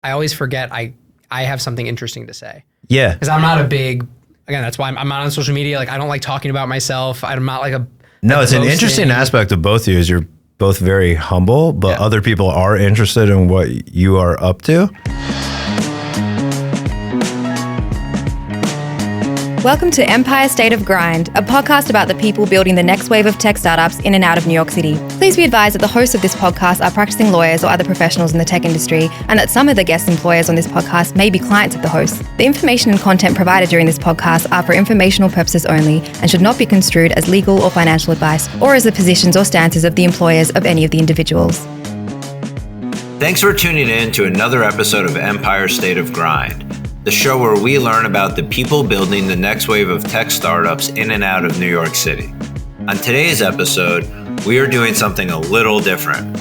I always forget I have something interesting to say. Yeah. Because I'm not a big, again, that's why I'm not on social media. Like, I don't like talking about myself. I'm not like a. No, it's an boasting. interesting aspect of both of you is you're both very humble, but other people are interested in what you are up to. Welcome to Empire State of Grind, a podcast about the people building the next wave of tech startups in and out of New York City. Please be advised that the hosts of this podcast are practicing lawyers or other professionals in the tech industry, and that some of the guest employers on this podcast may be clients of the hosts. The information and content provided during this podcast are for informational purposes only and should not be construed as legal or financial advice, or as the positions or stances of the employers of any of the individuals. Thanks for tuning in to another episode of Empire State of Grind, the show where we learn about the people building the next wave of tech startups in and out of New York City. On today's episode, we are doing something a little different.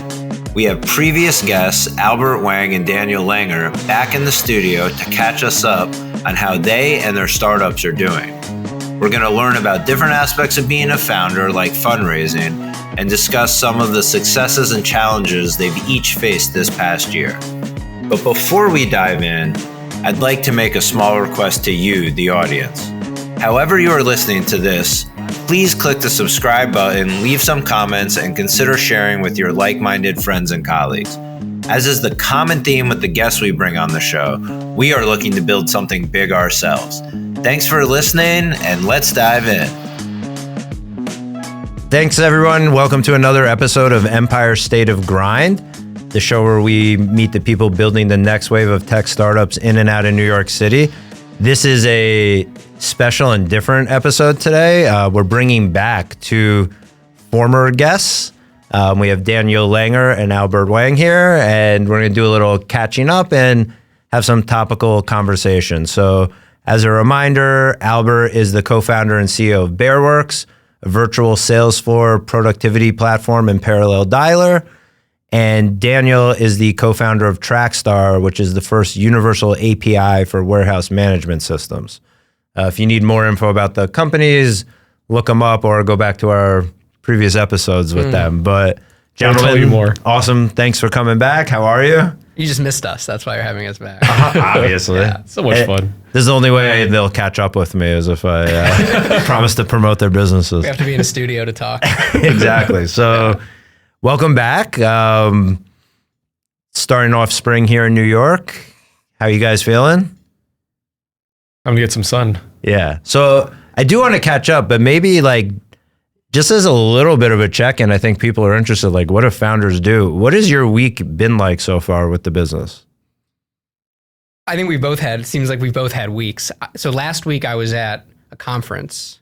We have previous guests, Albert Wang and Daniel Langer, back in the studio to catch us up on how they and their startups are doing. We're going to learn about different aspects of being a founder, like fundraising, and discuss some of the successes and challenges they've each faced this past year. But before we dive in, I'd like to make a small request to you, the audience. However you are listening to this, please click the subscribe button, leave some comments, and consider sharing with your like-minded friends and colleagues. As is the common theme with the guests we bring on the show, we are looking to build something big ourselves. Thanks for listening, and let's dive in. Thanks, everyone. Welcome to another episode of Empire State of Grind, the show where we meet the people building the next wave of tech startups in and out of New York City. This is a special and different episode today. We're bringing back two former guests. We have Daniel Langer and Albert Wang here, and we're going to do a little catching up and have some topical conversation. So as a reminder, Albert is the co-founder and CEO of Bearworks, a virtual sales floor productivity platform and parallel dialer. And Daniel is the co-founder of Trackstar, which is the first universal API for warehouse management systems. If you need more info about the companies, look them up or go back to our previous episodes with them. But gentlemen, I'll tell you more. Awesome. Thanks for coming back. How are you? You just missed us. That's why you're having us back. Obviously. So much fun. This is the only way they'll catch up with me is if I promise to promote their businesses. We have to be in a studio to talk. Exactly. So welcome back. Starting off spring here in New York. How you guys feeling? I'm gonna get some sun. Yeah. So I do want to catch up, but maybe like just as a little bit of a check-in, I think people are interested, like what do founders do? What has your week been like so far with the business? I think it seems like we've both had weeks. So last week I was at a conference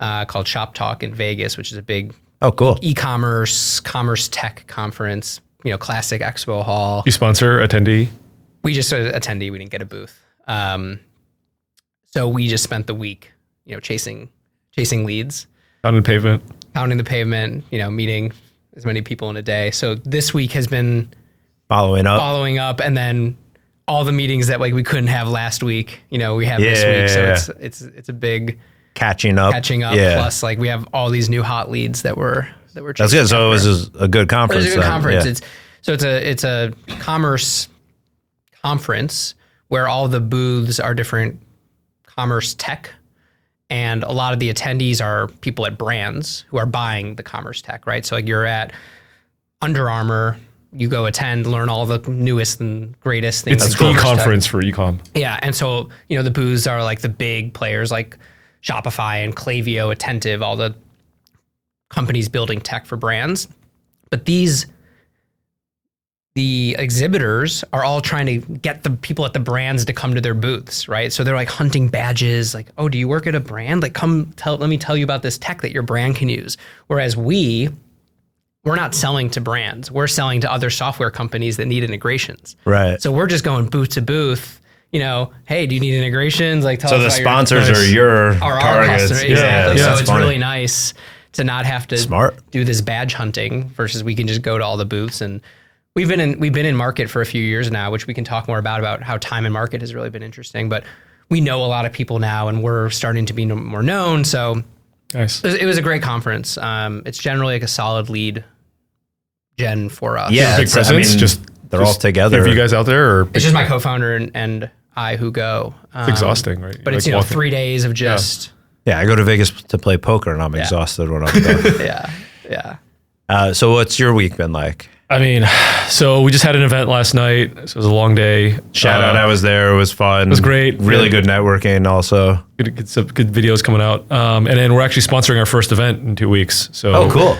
called Shop Talk in Vegas, which is a big cool e-commerce, commerce tech conference, classic expo hall. You sponsor attendee? We just attendee. We didn't get a booth. So we just spent the week, chasing leads. Pounding the pavement, meeting as many people in a day. So this week has been following up, and then all the meetings that we couldn't have last week, we have this week. So it's a big catching up. Yeah. Plus we have all these new hot leads that we're chasing. That's good. So it was a good conference. It was a good conference. Yeah. It's a commerce conference where all the booths are different commerce tech. And a lot of the attendees are people at brands who are buying the commerce tech, right? So you're at Under Armour, you go attend, learn all the newest and greatest things. It's the conference for e-com. Yeah, and so, the booths are the big players like Shopify and Klaviyo, Attentive, all the companies building tech for brands. But the exhibitors are all trying to get the people at the brands to come to their booths, right? So they're hunting badges, oh, do you work at a brand? Let me tell you about this tech that your brand can use. Whereas we're not selling to brands. We're selling to other software companies that need integrations. Right. So we're just going booth to booth, hey, do you need integrations? Tell us so the sponsors are your targets. Exactly. Yeah, so it's really nice to not have to do this badge hunting versus we can just go to all the booths. And we've been in market for a few years now, which we can talk more about how time in market has really been interesting. But we know a lot of people now, and we're starting to be more known. So nice. It was a great conference. It's generally a solid lead gen for us. Yeah, big presence. Just they're all together. Have you guys out there, or It's just my co-founder and I who go. it's exhausting, right? But it's, walking- 3 days of just, Yeah, I go to Vegas to play poker, and I'm exhausted when I'm done. yeah. So what's your week been like? I mean, so we just had an event last night. So it was a long day. Shout out, I was there. It was fun. It was great. Really Yeah. good networking also. Good videos coming out. And then we're actually sponsoring our first event in 2 weeks. So Oh, cool.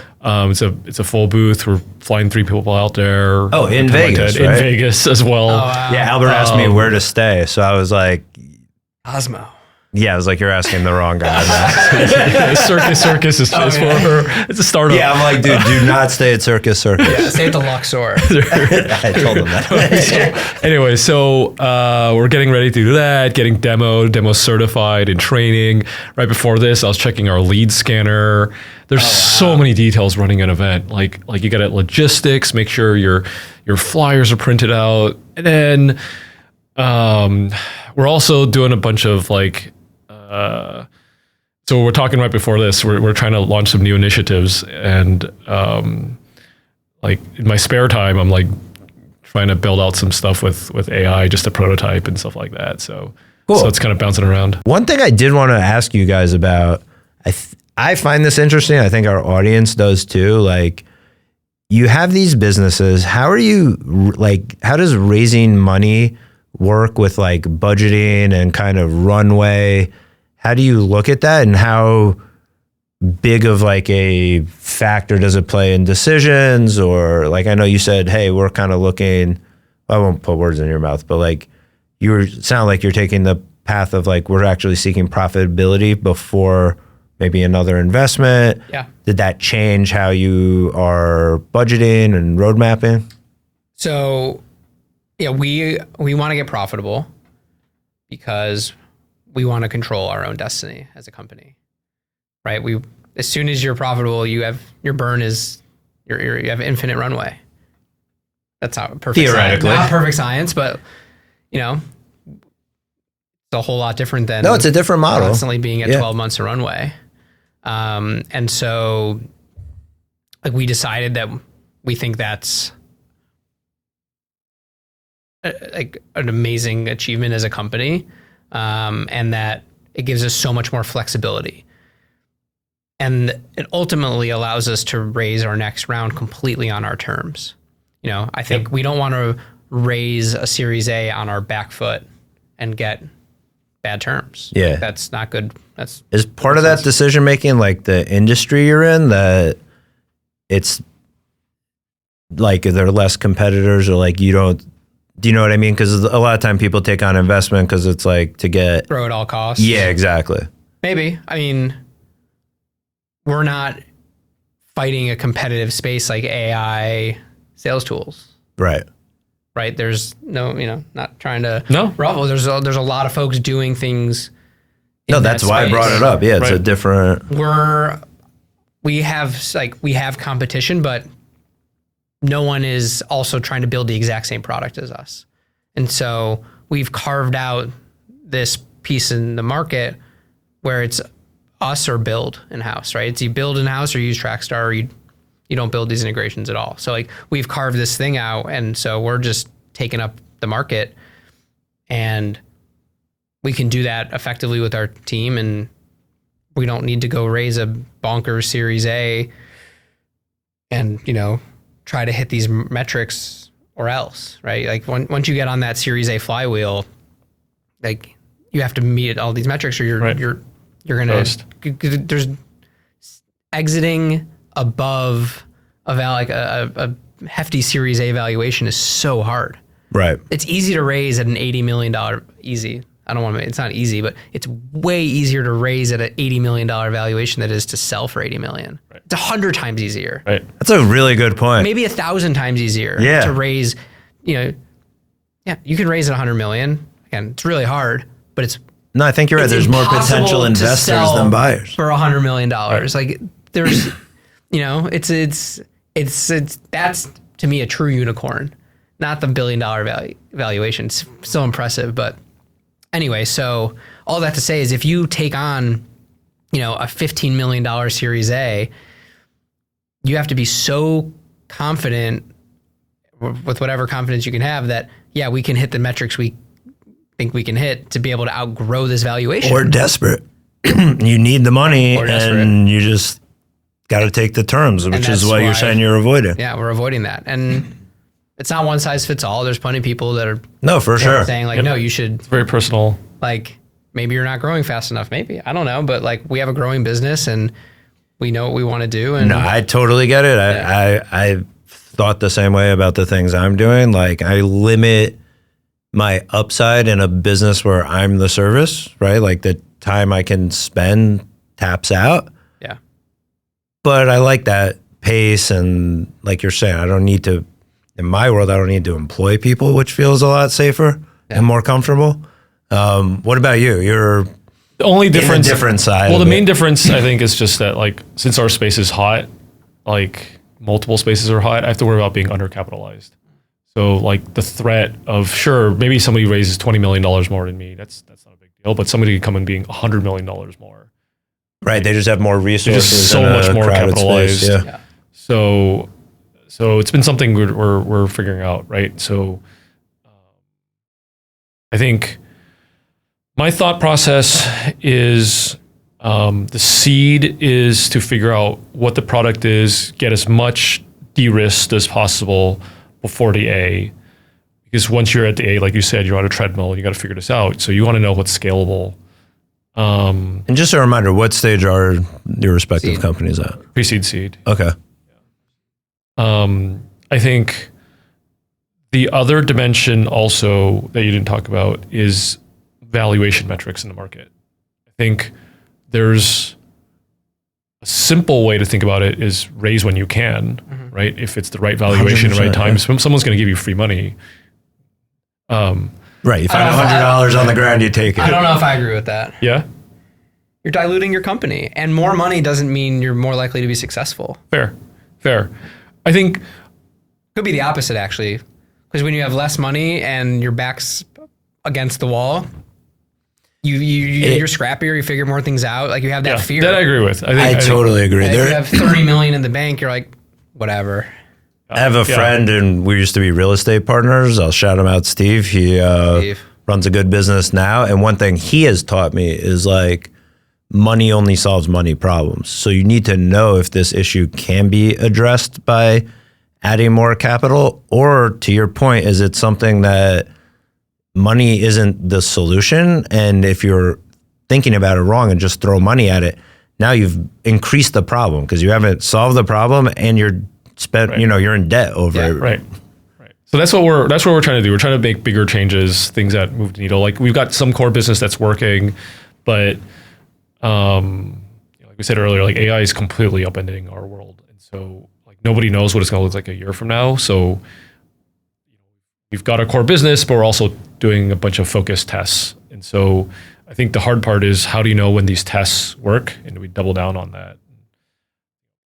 It's a full booth. We're flying 3 people out there. Oh, in Vegas, In right? Vegas as well. Yeah, Albert asked me where to stay. So I was like, Osmo. yeah, I was like, you're asking the wrong guy. Man. Circus is for it's a startup. Yeah, I'm like, dude, do not stay at Circus. Stay at the Luxor. I told him that. Anyway, so we're getting ready to do that, getting demo certified and training. Right before this, I was checking our lead scanner. There's so many details running an event. Like you got logistics, make sure your flyers are printed out, and then we're also doing a bunch of so we're talking right before this. We're trying to launch some new initiatives, and in my spare time, I'm like trying to build out some stuff with AI, just a prototype and stuff like that. So, Cool. So it's kind of bouncing around. One thing I did want to ask you guys about, I find this interesting. I think our audience does too. Like, you have these businesses. How are you, how does raising money work with like budgeting and kind of runway? How do you look at that, and how big of like a factor does it play in decisions? Or like, I know you said, hey, we're kind of looking, I won't put words in your mouth, but like sound like you're taking the path of like, we're actually seeking profitability before maybe another investment. Yeah. Did that change how you are budgeting and road mapping? So, yeah, we want to get profitable because we want to control our own destiny as a company, right? As soon as you're profitable, you have your burn is you have infinite runway. That's not perfect. Theoretically. Not perfect science, but it's a whole lot different than No, it's a different model. constantly being at Yeah. 12 months of runway. And so, like, we decided that we think that's like an amazing achievement as a company, and that it gives us so much more flexibility. And it ultimately allows us to raise our next round completely on our terms. I think we don't want to raise a Series A on our back foot and get bad terms. Yeah. That's not good. Is part of that decision making like the industry you're in, that it's like there are less competitors, or like do you know what I mean? Because a lot of time people take on investment because it's like to get. Grow at all costs. Yeah, exactly. Maybe. I mean, we're not fighting a competitive space like AI sales tools, Right. right? There's no, not trying to No. ruffle. There's a lot of folks doing things. No, in that's that why I space. brought it up. Yeah, it's a Right. different. We have competition, but no one is also trying to build the exact same product as us. And so we've carved out this piece in the market where it's us or build in-house, right? It's you build in-house or you use Trackstar, or you don't build these integrations at all. So like we've carved this thing out, and so we're just taking up the market, and we can do that effectively with our team, and we don't need to go raise a bonkers Series A and, try to hit these metrics or else, right? Like once you get on that Series A flywheel, like you have to meet all these metrics, or you're going to, there's exiting above a hefty Series A valuation is so hard. Right. It's easy to raise at an $80 million easy. I don't want to, it's not easy, but it's way easier to raise at an $80 million valuation than it is to sell for $80 million. Right. It's 100 times easier. Right. That's a really good point. Maybe 1,000 times easier to raise, you could raise at 100 million. Again, it's really hard, but it's No, I think you're right. There's more potential impossible to investors sell than buyers. for $100 million. Like there's, it's that's to me a true unicorn, not the $1 billion valuation. It's still impressive, but anyway, so all that to say is if you take on, a $15 million Series A, you have to be so confident with whatever confidence you can have that, yeah, we can hit the metrics we think we can hit to be able to outgrow this valuation. Or desperate. You need the money Or desperate. and you just got to take the terms, which is that's what you're why- saying you're avoiding. Yeah, we're avoiding that. And it's not one size fits all. There's plenty of people that are No, for sure. saying like, no, you should, Very personal. like, maybe you're not growing fast enough. Maybe, I don't know. But like, we have a growing business and we know what we want to do. And No, I totally get it. I thought the same way about the things I'm doing. Like I limit my upside in a business where I'm the service, right? Like the time I can spend taps out. yeah, But I like that pace, and like you're saying, I don't need to, in my world, I don't need to employ people, which feels a lot safer and more comfortable. What about you? You're The only difference, different side Well, of the it. main difference I think is just that like since our space is hot, like multiple spaces are hot, I have to worry about being undercapitalized. So like the threat of sure maybe somebody raises $20 million more than me, that's not a big deal, but somebody could come in being $100 million more. right. They just have more They're resources. just so in a much more crowded capitalized. space, yeah. So it's been something we're figuring out, right? So I think my thought process is the seed is to figure out what the product is, get as much de-risked as possible before the A. Because once you're at the A, like you said, you're on a treadmill, you got to figure this out. So you want to know what's scalable. And just a reminder, what stage are your respective Seed. companies at? Pre-seed seed. Okay. I think the other dimension also that you didn't talk about is valuation metrics in the market. I think there's a simple way to think about it is raise when you can, right? If it's the right valuation, the right 100%, time, yeah. someone's going to give you free money. Right. You find I don't know. $100 on the ground, you take it. I don't know if I agree with that. Yeah, You're diluting your company, and more money doesn't mean you're more likely to be successful. fair. I think Could be the opposite, actually, because when you have less money and your back's against the wall, you're scrappier. You figure more things out. Like you have that fear. that I agree with. I think totally agree. And if There, you have 30 million in the bank, you're like, whatever. I have a friend, and we used to be real estate partners. I'll shout him out, Steve. He Steve. runs a good business now. And one thing he has taught me is like, money only solves money problems. So you need to know if this issue can be addressed by adding more capital, or to your point, is it something that money isn't the solution? And if you're thinking about it wrong and just throw money at it, now you've increased the problem because you haven't solved the problem and you're spent, you're in debt over it. Right. So that's what we're trying to do. We're trying to make bigger changes, things that move the needle. Like we've got some core business that's working, but like we said earlier, like AI is completely upending our world, and so like nobody knows what it's going to look like a year from now. So we've got a core business, but we're also doing a bunch of focused tests. And so I think the hard part is how do you know when these tests work, and we double down on that,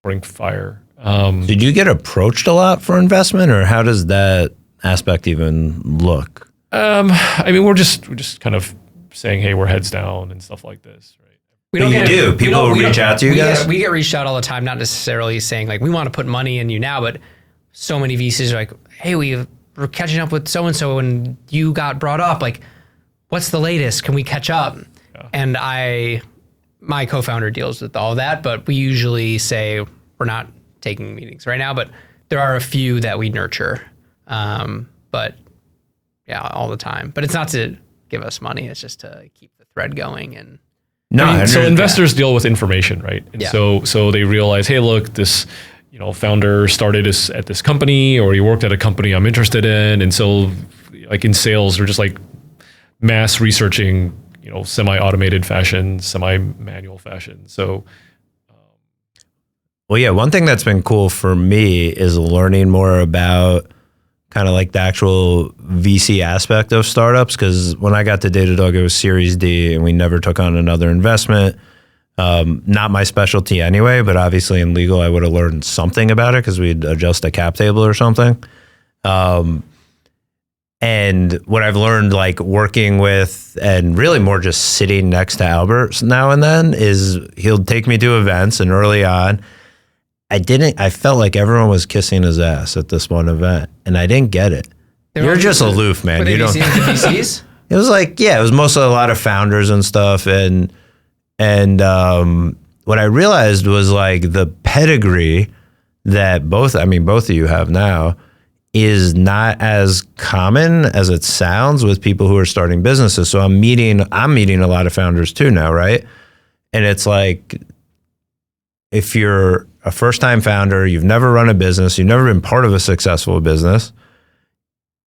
bring fire. Did you get approached a lot for investment, or how does that aspect even look? I mean, we're just kind of saying, hey, we're heads down and stuff like this, right? We But you do. People reach out to you guys? We get reached out all the time, not necessarily saying like we want to put money in you now, but so many VCs are like, hey, we're catching up with so and so, and you got brought up. Like, what's the latest? Can we catch up? Yeah. And my co-founder deals with all that, but we usually say we're not taking meetings right now. But there are a few that we nurture, but yeah, all the time. But it's not to give us money; it's just to keep the thread going and. No, I mean, so I investors deal with information, right? And Yeah. so they realize, hey, look, this founder started at this company, or he worked at a company I'm interested in, and so like in sales, we're just like mass researching, semi-automated fashion, semi-manual fashion. So Well, yeah, one thing that's been cool for me is learning more about kind of like the actual VC aspect of startups. Because when I got to Datadog, it was Series D, and we never took on another investment. Not my specialty anyway, but obviously in legal, I would have learned something about it because we'd adjust a cap table or something. And what I've learned, like working with, and really more just sitting next to Albert now and then, is he'll take me to events, and early on, I felt like everyone was kissing his ass at this one event, and I didn't get it. You're just aloof, man. Were they You don't. VCs? It was like, yeah, it was mostly a lot of founders and stuff, and what I realized was like the pedigree that both of you have now is not as common as it sounds with people who are starting businesses. So I'm meeting a lot of founders too now, right? And it's like, if you're a first-time founder, you've never run a business, you've never been part of a successful business,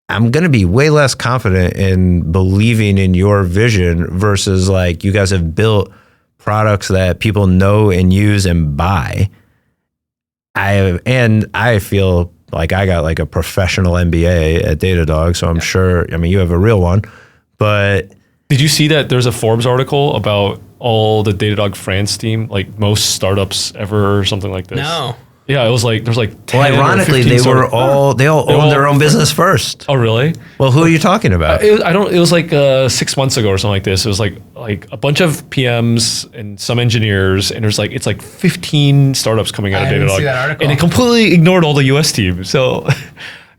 I'm going to be way less confident in believing in your vision versus like you guys have built products that people know and use and buy. I feel like I got like a professional MBA at Datadog, so I'm sure, you have a real one, but Did you see that there's a Forbes article about all the Datadog France team, like most startups ever or something like this? No. Yeah, it was like, there's like 10 well, ironically, or 15 they all owned their own business first. Oh, really? Well, who are you talking about? It was like 6 months ago or something like this. It was like a bunch of PMs and some engineers, and it's like 15 startups coming out of I didn't Datadog. see that article. And it completely ignored all the US teams. So,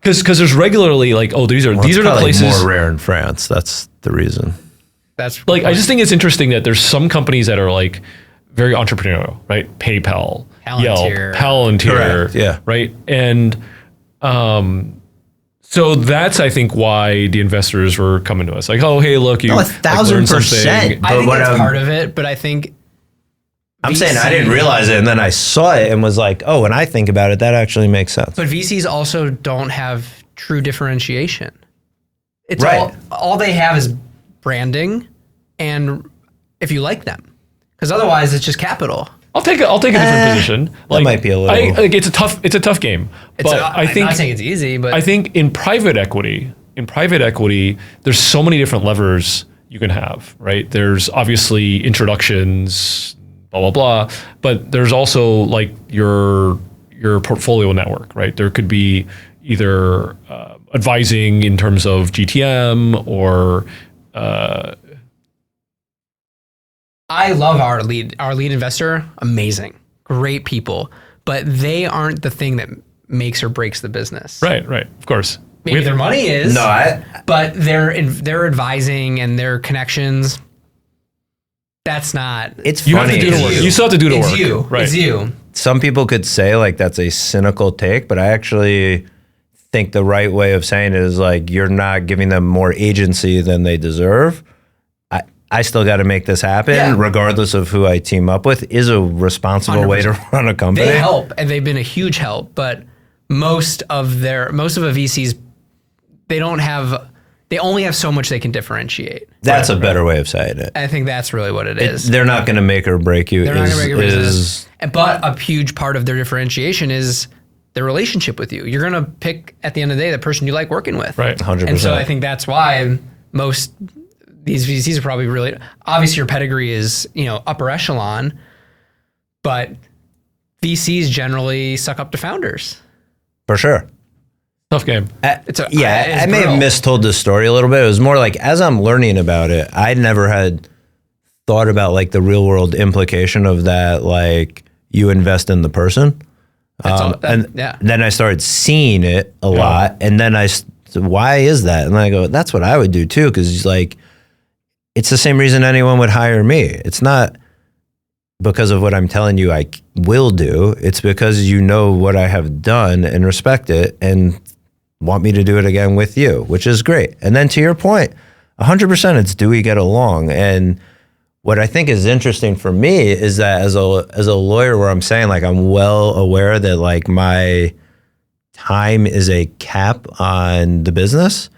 because there's regularly like, oh, these are the Probably places. more rare in France. That's the reason. That's Like, I just think it's interesting that there's some companies that are like very entrepreneurial, right? PayPal, Palantir. Yelp, Palantir, Correct, yeah. right? And so that's, I think, why the investors were coming to us. Like, oh, hey, look, you No, like, learned 1,000%. something. I But think what that's I'm- part of it, but I think I'm saying I didn't realize it, and then I saw it and was like, oh, when I think about it, that actually makes sense. But VCs also don't have true differentiation. It's Right. all they have is branding, and if you like them, because otherwise it's just capital. I'll take a different position. Like, might be a little- it's a tough game. But I think I'm not saying it's easy, but I think in private equity, there's so many different levers you can have, right? There's obviously introductions, blah, blah, blah, but there's also like your portfolio network, right? There could be either advising in terms of GTM or I love our lead investor. Amazing, great people, but they aren't the thing that makes or breaks the business. right, of course. Maybe their money is. No, but their advising and their connections. That's not. it's You funny. have to do the It's work. you. You still have to do the It's work. you. Right. It's you. Some people could say like that's a cynical take, but I actually think the right way of saying it is like you're not giving them more agency than they deserve. I still got to make this happen, Yeah. regardless of who I team up with, is a responsible way to run a company. They help, and they've been a huge help. But most of a VCs, they only have so much they can differentiate. That's a better way of saying it. I think that's really what it is. They're not going to make or break you. They're not going to make your business. is- But a huge part of their differentiation is their relationship with you. You're going to pick, at the end of the day, the person you like working with. Right. 100%. And so I think that's why most these VCs are probably really, obviously your pedigree is, upper echelon, but VCs generally suck up to founders. For sure. Tough game. It's I may brutal. have mistold the story a little bit. It was more like as I'm learning about it, I never had thought about like the real world implication of that. Like you invest in the person, yeah. then I started seeing it a lot, and then why is that? And then I go, that's what I would do too, because like it's the same reason anyone would hire me. It's not because of what I'm telling you I will do. It's because you know what I have done and respect it and want me to do it again with you, which is great. And then to your point, 100% it's do we get along? And what I think is interesting for me is that as a lawyer, where I'm saying like I'm well aware that like my time is a cap on the business,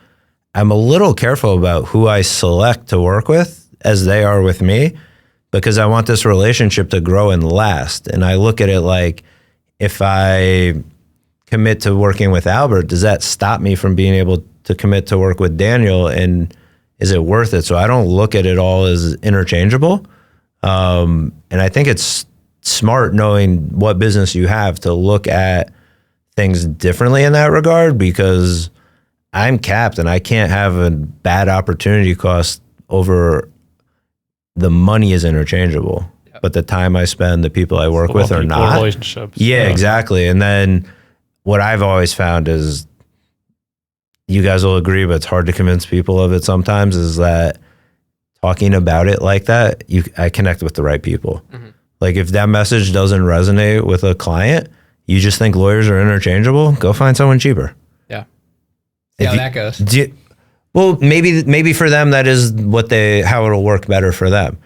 I'm a little careful about who I select to work with as they are with me, because I want this relationship to grow and last. And I look at it like, if I commit to working with Albert, does that stop me from being able to commit to work with Daniel? And is it worth it? So I don't look at it all as interchangeable. And I think it's smart, knowing what business you have, to look at things differently in that regard, because I'm capped and I can't have a bad opportunity cost over the money is interchangeable. but the time I spend, the people I work with Well, are people, not. relationships. Yeah, exactly. And then what I've always found is, you guys will agree, but it's hard to convince people of it sometimes, is that talking about it like that, I connect with the right people. Like if that message doesn't resonate with a client, you just think lawyers are interchangeable, go find someone cheaper. Yeah. See how that goes. Well, maybe for them, that is how it'll work better for them.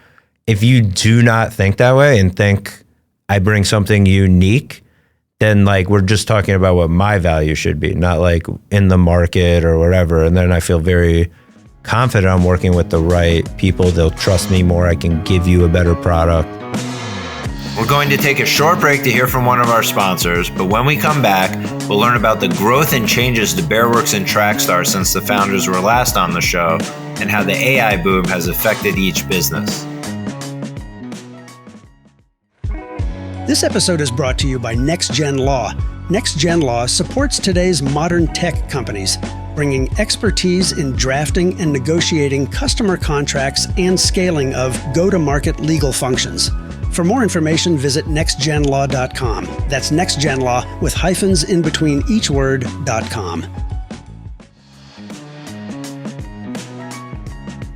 If you do not think that way and think I bring something unique, then like we're just talking about what my value should be, not like in the market or whatever. And then I feel very confident I'm working with the right people. They'll trust me more. I can give you a better product. We're going to take a short break to hear from one of our sponsors, but when we come back, we'll learn about the growth and changes to Bearworks and Trackstar since the founders were last on the show, and how the AI boom has affected each business. This episode is brought to you by NextGen Law. NextGen Law supports today's modern tech companies, bringing expertise in drafting and negotiating customer contracts and scaling of go-to-market legal functions. For more information, visit nextgenlaw.com. That's NextGenLaw with hyphens in between each word.com.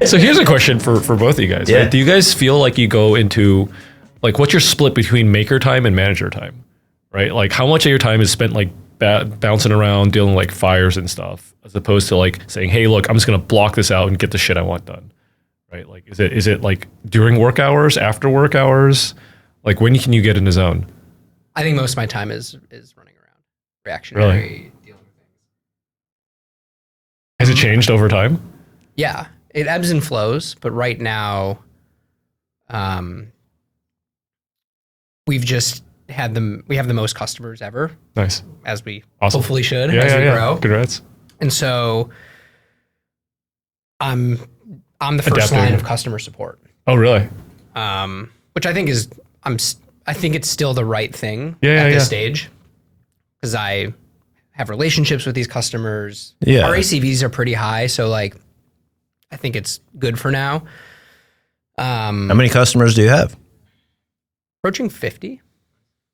So here's a question for both of you guys. Yeah. Right? Do you guys feel like you go into, like, what's your split between maker time and manager time? Right? Like, how much of your time is spent like bouncing around, dealing with like fires and stuff, as opposed to like saying, hey, look, I'm just going to block this out and get the shit I want done. Right? Like, is it like during work hours, after work hours? Like, when can you get in the zone? I think most of my time is running around, reactionary, dealing with things. Has it changed over time? Yeah, it ebbs and flows, but right now, we've just we have the most customers ever, Nice. as we Awesome. hopefully should, Yeah, as yeah, we yeah. grow. Congrats. And so I'm the first Adapting. line of customer support, Oh, really? which I think I think it's still the right thing Yeah, at yeah, this yeah. stage, because I have relationships with these customers. Yeah. Our ACVs are pretty high, so like I think it's good for now. How many customers do you have? Approaching 50.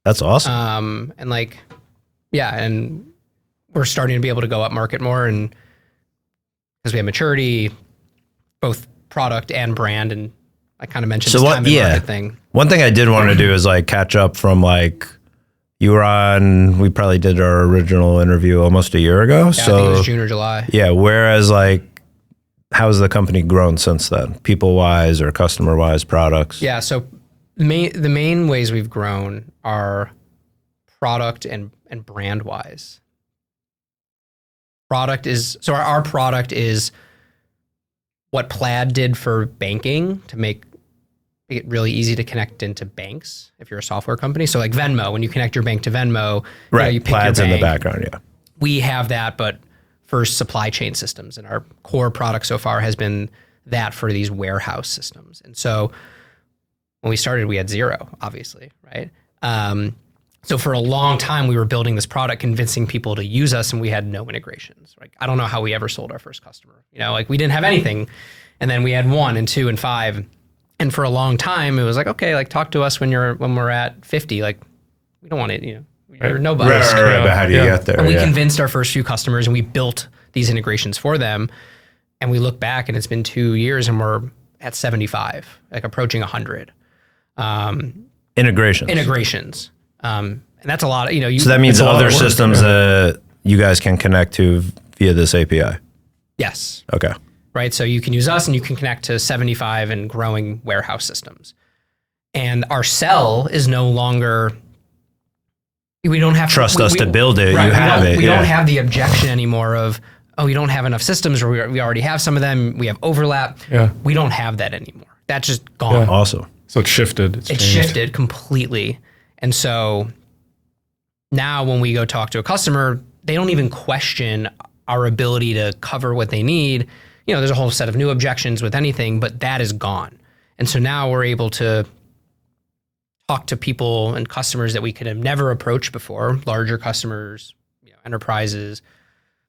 That's awesome. And like, yeah, and we're starting to be able to go up market more, and because we have maturity, both product and brand, and I kind of mentioned this time in market thing. One thing I did want to do is like catch up from like, you were on, we probably did our original interview almost a year ago. Yeah, So I think it was June or July. yeah, whereas like, how has the company grown since then? People wise or customer wise, products? Yeah, so the main ways we've grown are product and brand wise. Our product is what Plaid did for banking to make it really easy to connect into banks if you're a software company. So like Venmo, when you connect your bank to Venmo, Right. you pick Plaid's your in the bank. background. Yeah. We have that, but for supply chain systems, and our core product so far has been that for these warehouse systems. And so when we started, we had zero, obviously, right? So for a long time, we were building this product, convincing people to use us, and we had no integrations. Like, I don't know how we ever sold our first customer. You know, like we didn't have anything, and then we had 1 and 2 and 5, and for a long time, it was like, okay, like talk to us when we're at 50. Like, we don't want it, you know, you're nobody. Right, but how do you get there? And we Yeah. convinced our first few customers, and we built these integrations for them. And we look back, and it's been 2 years, and we're at 75, like approaching 100 Integrations. And that's a lot. Of, you know, So that means It's a lot other of work, systems that you guys can connect to via this API. yes, Okay. right. So you can use us, and you can connect to 75 and growing warehouse systems. And our sell is no longer. We don't have Trust to, us to build it. Right, You have it. We Yeah. don't have the objection anymore of, oh, you don't have enough systems, or we already have some of them. We have overlap. Yeah. We don't have that anymore. That's just gone. Yeah. Awesome. So it's shifted. It's changed. shifted completely. And so now when we go talk to a customer, they don't even question our ability to cover what they need. You know, there's a whole set of new objections with anything, but that is gone. And so now we're able to talk to people and customers that we could have never approached before, larger customers, you know, enterprises,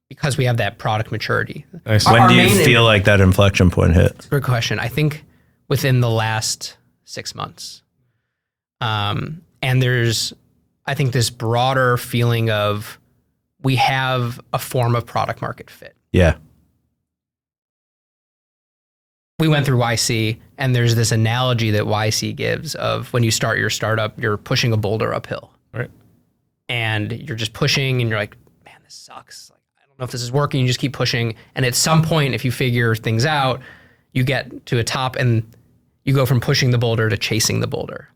because we have that product maturity. Nice. Our- When do you main- feel like that inflection point hit? Good question. I think within the last 6 months. And there's, I think, this broader feeling of we have a form of product market fit. Yeah. We went through YC, and there's this analogy that YC gives of when you start your startup, you're pushing a boulder uphill. Right. And you're just pushing, and you're like, man, this sucks. Like, I don't know if this is working. You just keep pushing. And at some point, if you figure things out, you get to a top, and you go from pushing the boulder to chasing the boulder.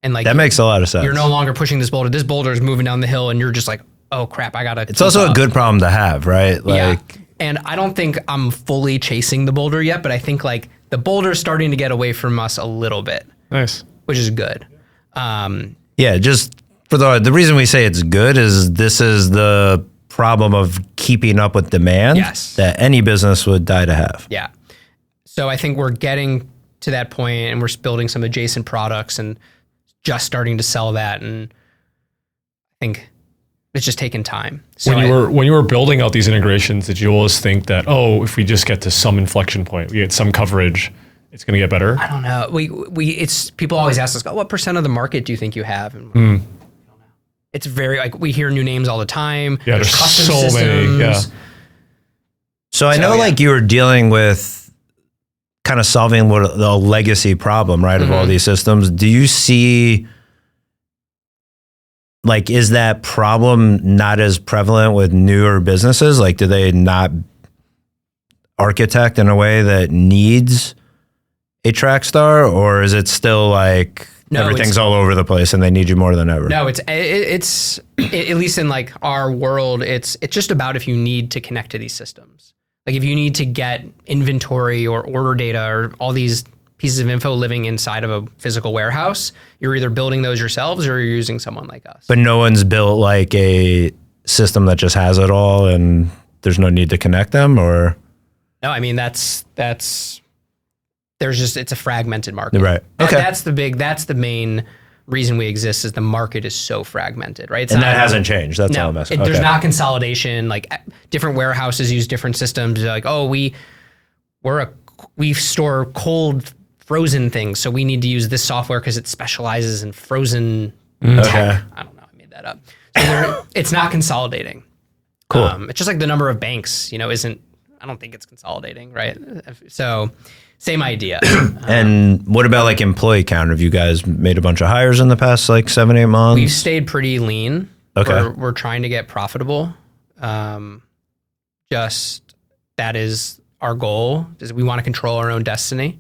And like That makes a lot of sense. you're no longer pushing this boulder. This boulder is moving down the hill, and you're just like, oh crap, I gotta. It's also a good problem to have, right? Yeah. And I don't think I'm fully chasing the boulder yet, but I think like the boulder's starting to get away from us a little bit, Nice. which is good. Yeah, just for the reason we say it's good is this is the problem of keeping up with demand Yes. that any business would die to have. Yeah. So I think we're getting to that point, and we're building some adjacent products and just starting to sell that. And I think it's just taking time. So When you were building out these integrations, did you always think that, oh, if we just get to some inflection point, we get some coverage, it's going to get better? I don't know. It's people always ask us, oh, what % of the market do you think you have? And it's very like we hear new names all the time. Yeah, there's custom so many, yeah. So I know yeah. like you were dealing with kind of solving what the legacy problem, right, of all these systems. Do you see like, is that problem not as prevalent with newer businesses? Like, do they not architect in a way that needs a Trackstar, or is it still like No, everything's it's- all over the place and they need you more than ever? No, it's at least in like our world, it's just about if you need to connect to these systems. Like if you need to get inventory or order data or all these pieces of info living inside of a physical warehouse, you're either building those yourselves or you're using someone like us. But no one's built like a system that just has it all and there's no need to connect them, or? No, I mean it's a fragmented market. Right. Okay. That's the main reason we exist, is the market is so fragmented, right? It's And not- that hasn't changed. That's all No, I'm asking. there's Okay. not consolidation. Like different warehouses use different systems. They're like, oh, we store cold frozen things, so we need to use this software because it specializes in frozen Okay. tech. I don't know. I made that up. So it's not consolidating. Cool. It's just like the number of banks, isn't. I don't think it's consolidating, right? So same idea. And what about like employee count? Have you guys made a bunch of hires in the past like 7-8 months? We've stayed pretty lean. Okay. We're trying to get profitable. Just that is our goal, is we want to control our own destiny.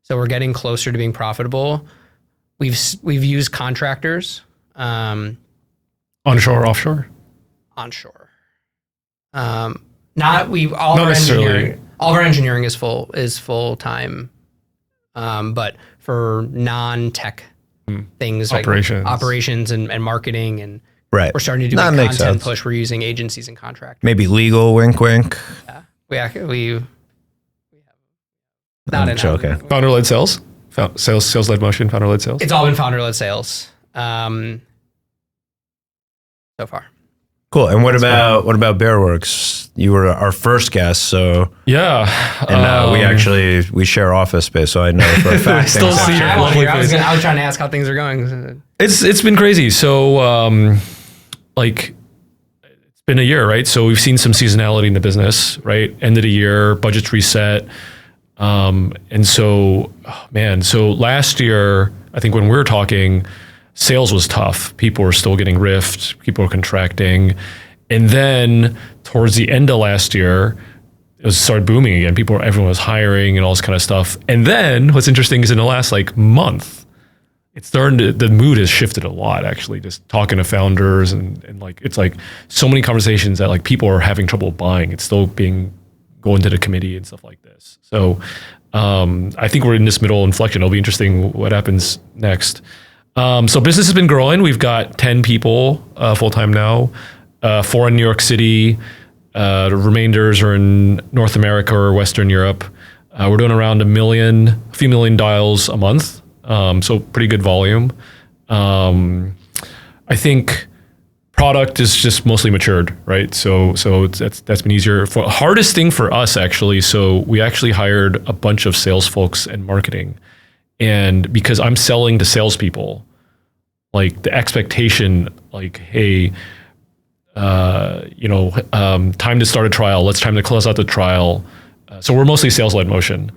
So we're getting closer to being profitable. We've used contractors, Onshore, offshore? onshore. Not Not necessarily. all of our engineering is full time. But for non-tech things Operations. like operations and marketing, and right. we're starting to do That a makes content sense. push. We're using agencies and contractors. Maybe legal, wink, wink. We have not in joking. Founder-led sales? Sales-led motion, founder-led sales? It's all been founder-led sales so far. Cool. And what about Bearworks? You were our first guest, so Yeah. and we share office space, so I know for a fact. Still things have see changed. your I lovely was face. trying to ask how things are going. It's been crazy. So it's been a year, right? So we've seen some seasonality in the business, right? End of the year, budgets reset. And so, so last year, I think when we were talking, sales was tough. People were still getting riffed. People were contracting. And then towards the end of last year, it started booming again. Everyone was hiring and all this kind of stuff. And then what's interesting is in the last month, the mood has shifted a lot, actually, just talking to founders and it's like so many conversations that people are having trouble buying. It's still going to the committee and stuff like this. So I think we're in this middle inflection. It'll be interesting what happens next. So business has been growing. We've got 10 people full-time now, 4 in New York City. The remainders are in North America or Western Europe. We're doing around a few million dials a month. So pretty good volume. I think product is just mostly matured, right? So that's been easier. Hardest thing for us, actually. So we actually hired a bunch of sales folks and marketing. And because I'm selling to salespeople, like the expectation, like, hey, time to start a trial. Let's time to close out the trial. So we're mostly sales-led motion.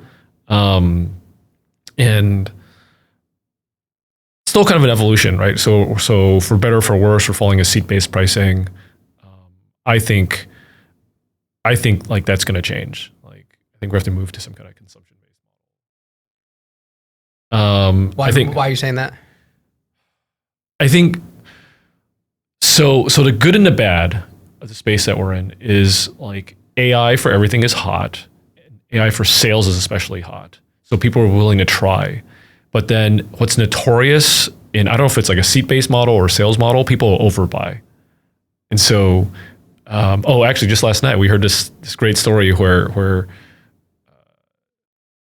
And still kind of an evolution, right? So for better or for worse, we're following a seat-based pricing. I think like that's going to change. Like, I think we have to move to some kind of consumption-based model. Why are you saying that? I think so the good and the bad of the space that we're in is like AI for everything is hot. AI for sales is especially hot. So people are willing to try. But then what's notorious in, I don't know if it's like a seat-based model or a sales model, people overbuy. And so, actually just last night we heard this great story where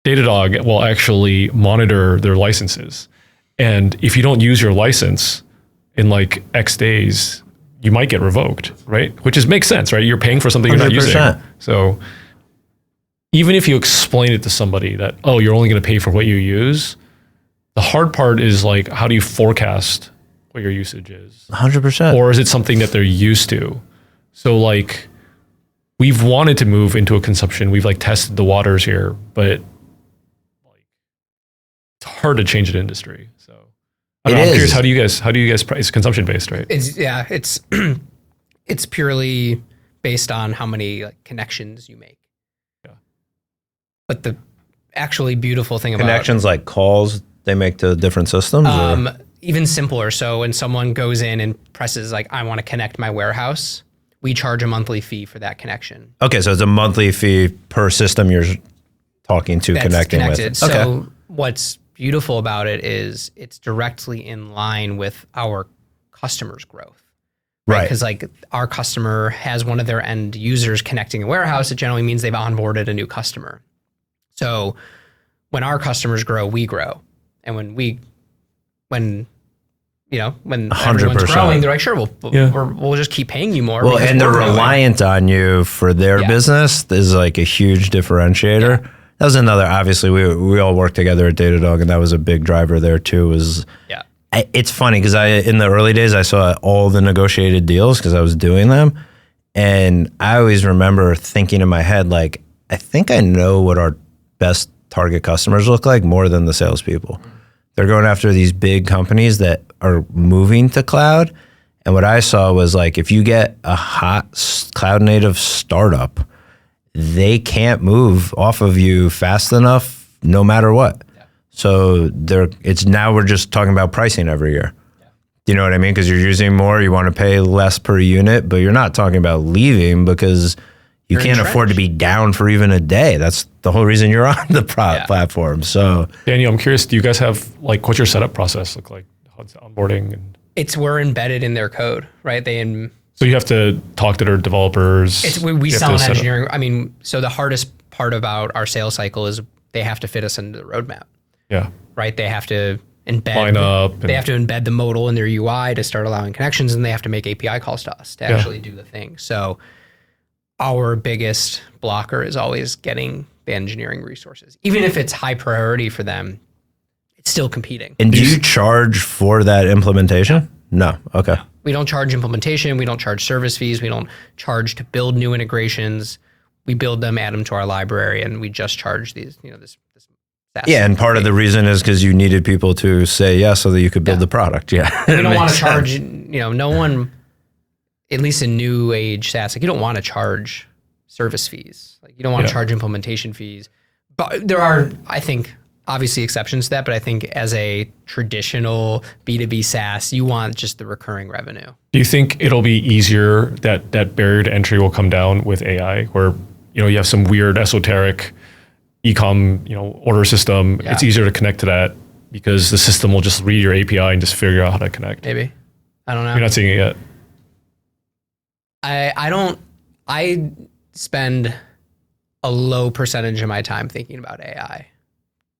Datadog will actually monitor their licenses. And if you don't use your license in like X days, you might get revoked, right? Which makes sense, right? You're paying for something you're not 100%. using. So even if you explain it to somebody that, oh, you're only going to pay for what you use, the hard part is like, how do you forecast what your usage is? 100%. Or is it something that they're used to? So like, we've wanted to move into a consumption. We've like tested the waters here, but like, it's hard to change an industry. So I'm curious, how do you guys price consumption based, right? It's purely based on how many like connections you make. Yeah. But the actually beautiful thing about Connections like calls they make to different systems? Or? Even simpler. So when someone goes in and presses like, I want to connect my warehouse, we charge a monthly fee for that connection. Okay, so it's a monthly fee per system you're talking to, That's connecting connected. with. So Okay. what's beautiful about it is it's directly in line with our customers' growth. Right. Because like our customer has one of their end users connecting a warehouse, it generally means they've onboarded a new customer. So when our customers grow, we grow. And when everyone's 100%. growing, they're like, sure, we'll just keep paying you more. Well, because and they're we're growing. reliant on you for their Yeah. business is like a huge differentiator. That was another, obviously we all worked together at Datadog and that was a big driver there too, was Yeah. it's funny because in the early days, I saw all the negotiated deals because I was doing them. And I always remember thinking in my head, like, I think I know what our best target customers look like more than the salespeople. They're going after these big companies that are moving to cloud. And what I saw was like, if you get a hot cloud native startup, they can't move off of you fast enough no matter what. So now we're just talking about pricing every year. Do you know what I mean? Because you're using more, you want to pay less per unit, but you're not talking about leaving because you You're can't entrenched. afford to be down for even a day. That's the whole reason you're on the platform. So Daniel, I'm curious, do you guys have like, what's your setup process look like? How's onboarding? And We're embedded in their code, right? so you have to talk to their developers. We You have sell to an set up- engineering. I mean, so the hardest part about our sales cycle is they have to fit us into the roadmap, Yeah. right? They have to embed Line up They and- have to embed the modal in their UI to start allowing connections, and they have to make API calls to us to actually do the thing. So our biggest blocker is always getting the engineering resources, even if it's high priority for them. It's still competing. And do you charge for that implementation? No. Okay. We don't charge implementation. We don't charge service fees. We don't charge to build new integrations. We build them, add them to our library, and we just charge these, this SaaS. Yeah, and part of the reason is because you needed people to say yes so that you could build the product. Yeah. We don't want to charge, no one, at least in new age SaaS, like you don't want to charge service fees. Like you don't want to charge implementation fees. But there are, I think, obviously exceptions to that, but I think as a traditional B2B SaaS, you want just the recurring revenue. Do you think it'll be easier that barrier to entry will come down with AI where, you have some weird esoteric e-com, order system. Yeah. It's easier to connect to that because the system will just read your API and just figure out how to connect. Maybe. I don't know. You're not seeing it yet. I spend a low percentage of my time thinking about AI.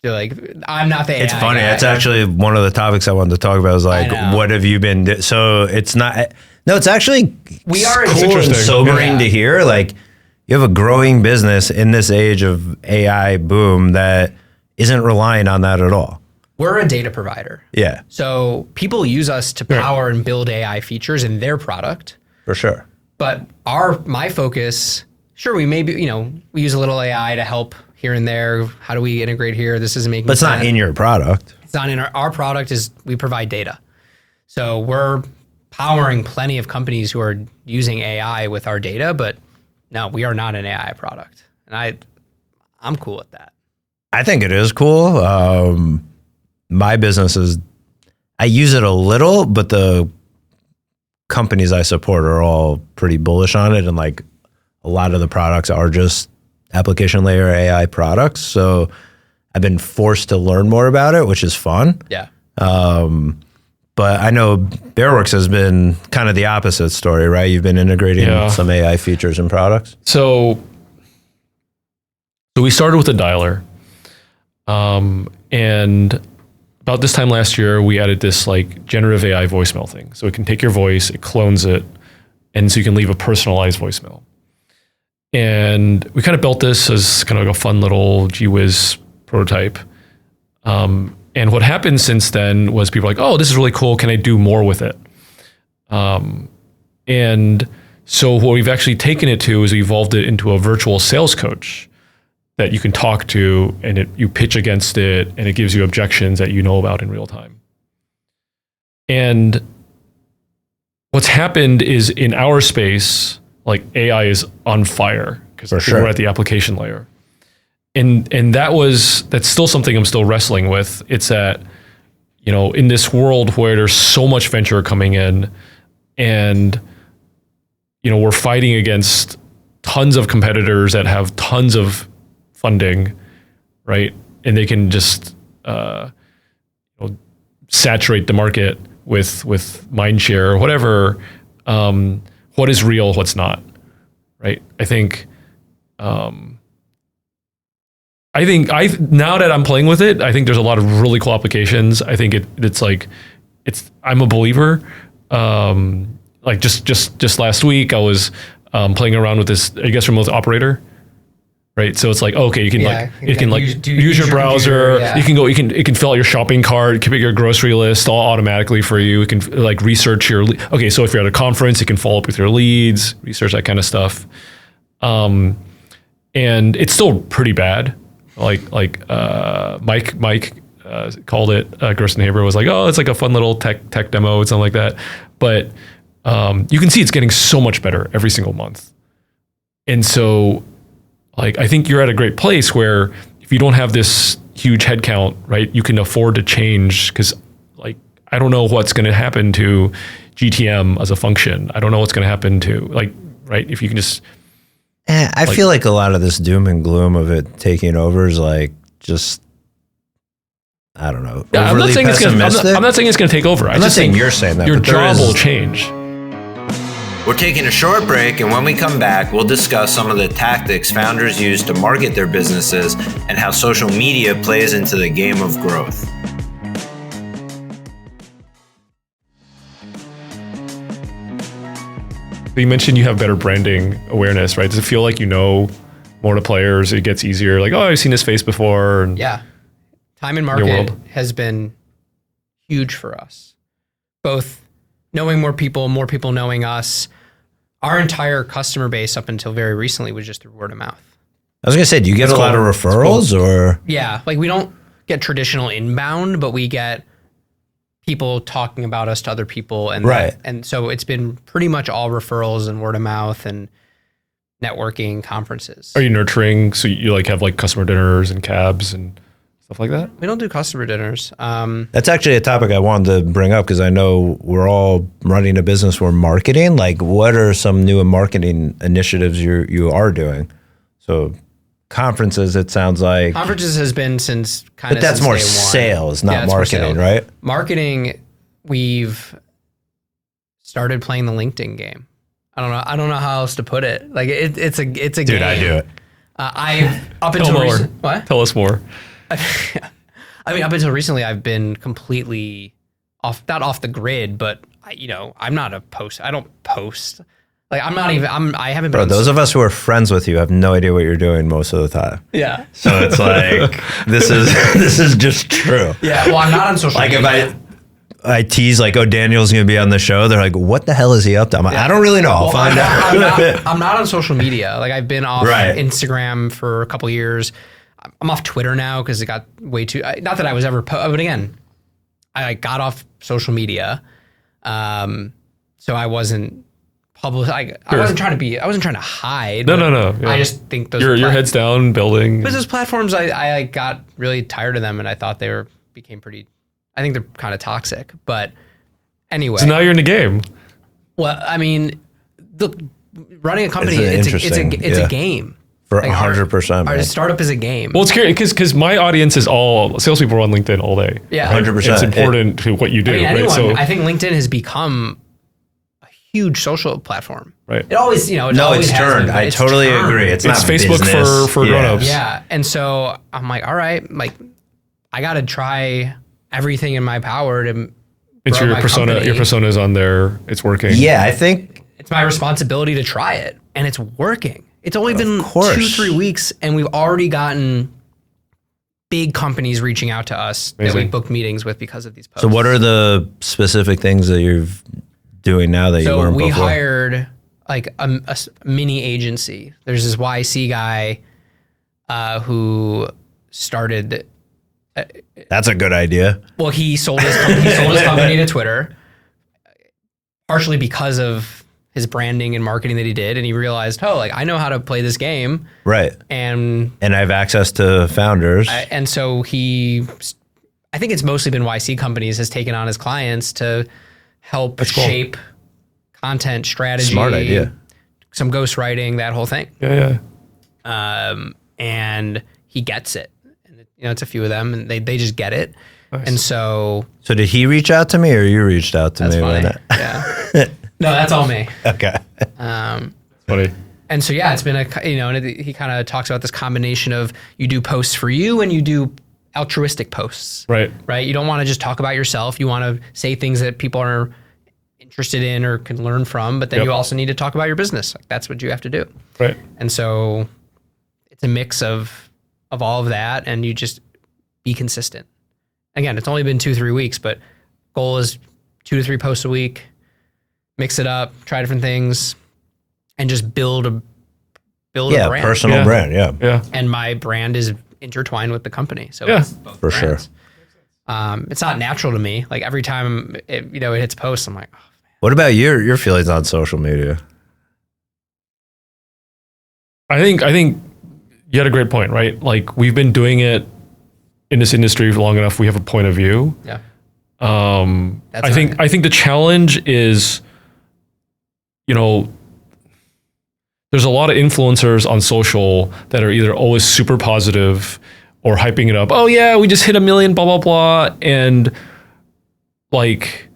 So like, I'm not the AI It's funny. guy. It's actually one of the topics I wanted to talk about is like, I know. what have you been so it's not, no, it's actually We are- cool It's and interesting. sobering Yeah. to hear. Like you have a growing business in this age of AI boom that isn't relying on that at all. we're a data provider. Yeah, So people use us to power and build AI features in their product. for sure. But my focus, sure, we maybe, we use a little AI to help here and there. How do we integrate here? This isn't making But it's not in your product. It's not in our product is we provide data. So we're powering plenty of companies who are using AI with our data, but no, we are not an AI product. And I'm cool with that. I think it is cool. My business I use it a little, but the companies I support are all pretty bullish on it. And like a lot of the products are just application layer AI products. So I've been forced to learn more about it, which is fun. Yeah. But I know Bearworks has been kind of the opposite story, right? You've been integrating some AI features in products. So we started with a dialer. And about this time last year, we added this like generative AI voicemail thing. So it can take your voice, it clones it, and so you can leave a personalized voicemail. And we kind of built this as kind of like a fun little GWiz prototype. And what happened since then was people were like, oh, this is really cool. Can I do more with it? And so what we've actually taken it to is we evolved it into a virtual sales coach that you can talk to, and you pitch against it, and it gives you objections that you know about in real time. And what's happened is in our space, like AI is on fire because we're at the application layer. And that's still something I'm still wrestling with. It's that, in this world where there's so much venture coming in and, we're fighting against tons of competitors that have tons of funding, right? And they can just saturate the market with mind share or whatever. What is real, what's not, right? I think now that I'm playing with it, I think there's a lot of really cool applications. I think I'm a believer. Like just last week, I was playing around with this, I guess, remote operator. Right, so it's like, okay, you can use your browser. Yeah. You can go. It can fill out your shopping cart, it can pick your grocery list all automatically for you. It can like research your. Okay, so if you're at a conference, it can follow up with your leads, research that kind of stuff. And it's still pretty bad. Like Mike called it. Gersten Haber was like, oh, it's like a fun little tech demo, something like that. But you can see it's getting so much better every single month, and so. Like, I think you're at a great place where if you don't have this huge headcount, right, you can afford to change because, like, I don't know what's going to happen to GTM as a function. I don't know what's going to happen to, like, right, if you can just... I feel like a lot of this doom and gloom of it taking over is like just, I don't know. Yeah, I'm not saying it's going to take over. I'm not saying you're saying that. Your job will change. We're taking a short break, and when we come back, we'll discuss some of the tactics founders use to market their businesses and how social media plays into the game of growth. You mentioned you have better branding awareness, right? Does it feel like you know more to players? It gets easier, like, oh, I've seen this face before. And yeah. Time in market has been huge for us. Both knowing more people knowing us. Our entire customer base up until very recently was just through word of mouth. I was going to say, do you get a lot of referrals or? Yeah, like we don't get traditional inbound, but we get people talking about us to other people. And right. And so it's been pretty much all referrals and word of mouth and networking conferences. Are you nurturing? So you like have like customer dinners and cabs and stuff like that? We don't do customer dinners. That's actually a topic I wanted to bring up because I know we're all running a business we're marketing. Like, what are some new marketing initiatives you are doing? So conferences, it sounds like. Conferences has been since kind of. But that's more sales, not marketing, right? Marketing, we've started playing the LinkedIn game. I don't know how else to put it. Like it's a game. Dude, I do it. I've up until what? Tell us more. I mean, up until recently, I've been completely not off the grid, but I'm not a post. I don't post. Like I haven't been. Bro, on those of us who are friends with you have no idea what you're doing most of the time. Yeah. So it's like this is just true. Yeah. Well, I'm not on social Like media. if I tease like, oh, Daniel's gonna be on the show, they're like, what the hell is he up to? I'm like, I don't really know. I'll Well, find out. I'm not on social media. Like I've been off Right. Instagram for a couple years. I'm off Twitter now because it got way too. Not that I was ever, but again, I got off social media, so I wasn't public. I wasn't trying to be. I wasn't trying to hide. No, but no, no. Yeah. I just think those Your head's down building. business platforms. I got really tired of them, and I thought they became pretty. I think they're kind of toxic. But anyway, So now you're in the game. well, I mean, look, running a company, It's it's interesting, a game. For Like, 100%. Our man. startup is a game. Well, it's curious because my audience is all salespeople on LinkedIn all day. Yeah. 100%. It's important to what you do, I mean, right? anyone, So, I think LinkedIn has become a huge social platform. right. It always, No, always it's has turned. been, but I it's totally turned. agree. It's It's not Facebook business. for grown-ups. Yeah. And so I'm like, all right, like I got to try everything in my power to It's grow your my persona. company. Your persona's on there. It's working. Yeah, I think It's my responsibility to try it, and it's working. It's only been course. 2-3 weeks, and we've already gotten big companies reaching out to us that we Amazing. booked meetings with because of these posts. so. What are the specific things that you're doing now that you So weren't we before? hired like a mini agency. There's this YC guy who started. That's a good idea. Well, he sold his company to Twitter, partially because of his branding and marketing that he did, and he realized, oh, like I know how to play this game, Right. and And I have access to founders. and so I think it's mostly been YC companies has taken on as clients to help shape content strategy. Smart idea. Some ghostwriting, that whole thing. Yeah, yeah. And he gets it. And it's a few of them, and they just get it. And so So did he reach out to me or you reached out to that's me? funny. when Yeah. No, that's all me. Okay. Funny. And so yeah, it's been and he kind of talks about this combination of you do posts for you and you do altruistic posts. Right. Right? You don't want to just talk about yourself. You want to say things that people are interested in or can learn from, but then Yep. you also need to talk about your business. Like that's what you have to do. Right. And so it's a mix of all of that, and you just be consistent. Again, it's only been 2-3 weeks, but goal is 2 to 3 posts a week, mix it up, try different things, and just build a brand. Personal Yeah. brand. Yeah. Yeah. And my brand is intertwined with the company. So Yeah. it's both For sure. brands. It's not natural to me. Like every time it hits post, I'm like, oh, What about your feelings on social media? I think you had a great point, right? Like we've been doing it in this industry for long enough. We have a point of view. yeah. I That's think the challenge is, there's a lot of influencers on social that are either always super positive or hyping it up. Oh yeah, we just hit 1 million, blah, blah, blah. And like,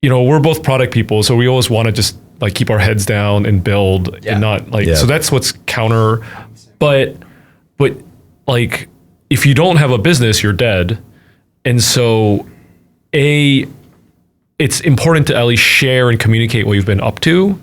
we're both product people. So we always want to just like keep our heads down and build Yeah. and not like, Yeah. so that's what's counter. But like, if you don't have a business, you're dead. And so it's important to at least share and communicate what you've been up to.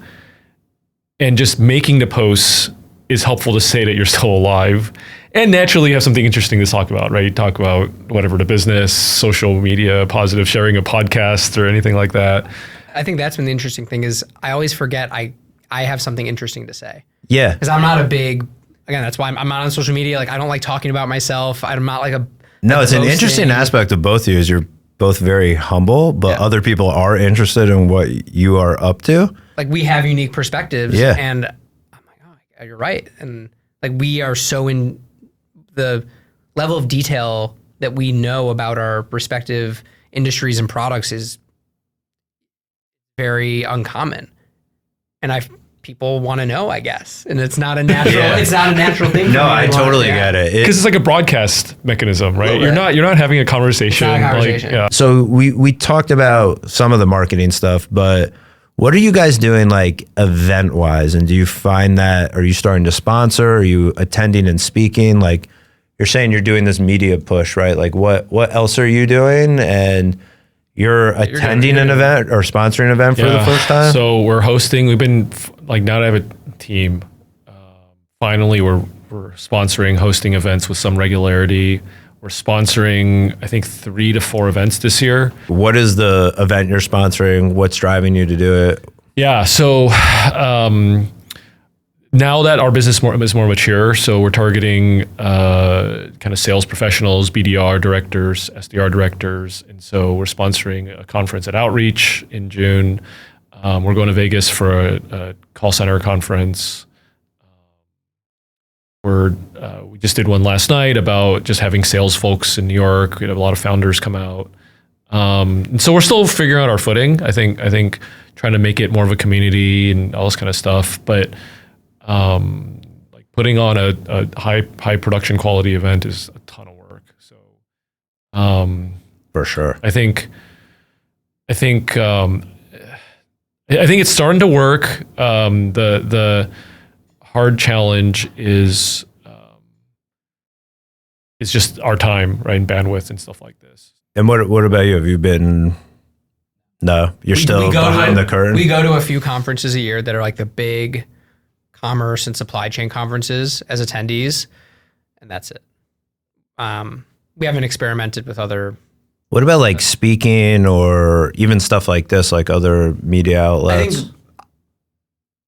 And just making the posts is helpful to say that you're still alive. And naturally you have something interesting to talk about, right? You talk about whatever the business, social media, positive, sharing a podcast or anything like that. I think that's been the interesting thing is I always forget I have something interesting to say. Yeah. Because I'm not a big, again, that's why I'm not on social media. Like I don't like talking about myself. I'm not like a No, it's an boasting. interesting aspect of both of you is you're both very humble, but Yeah. other people are interested in what you are up to. Like we have unique perspectives. Yeah. And I'm like, oh, you're right. And like we are so in the level of detail that we know about our respective industries and products is very uncommon. And people want to know, I guess. And it's not a natural, Yeah. it's not a natural thing. for No, me I to want- totally yeah. get it. Because it's like a broadcast mechanism, right? Little bit. You're not having a conversation. It's not a Like, conversation. yeah. So we talked about some of the marketing stuff, but what are you guys doing like event wise? And do you find that, are you starting to sponsor? Are you attending and speaking? Like you're saying you're doing this media push, right? Like what else are you doing? And You're attending an event or sponsoring an event for the first time? So we're hosting. We've been like, now that I have a team, finally we're sponsoring, hosting events with some regularity. We're sponsoring, I think, 3 to 4 events this year. What is the event you're sponsoring? What's driving you to do it? Yeah. So now that our business is more mature, so we're targeting kind of sales professionals, BDR directors, SDR directors. And so we're sponsoring a conference at Outreach in June. We're going to Vegas for a call center conference. We just did one last night about just having sales folks in New York. We had a lot of founders come out. And so we're still figuring out our footing. I think trying to make it more of a community and all this kind of stuff. But like putting on a high production quality event is a ton of work. So for sure, I think it's starting to work. The hard challenge is just our time, right, and bandwidth and stuff like this. And what about you? Have you been? No, you're still behind the curtain. We go to a few conferences a year that are like the big commerce and supply chain conferences as attendees, and that's it. We haven't experimented with other. What about like speaking or even stuff like this, like other media outlets? I think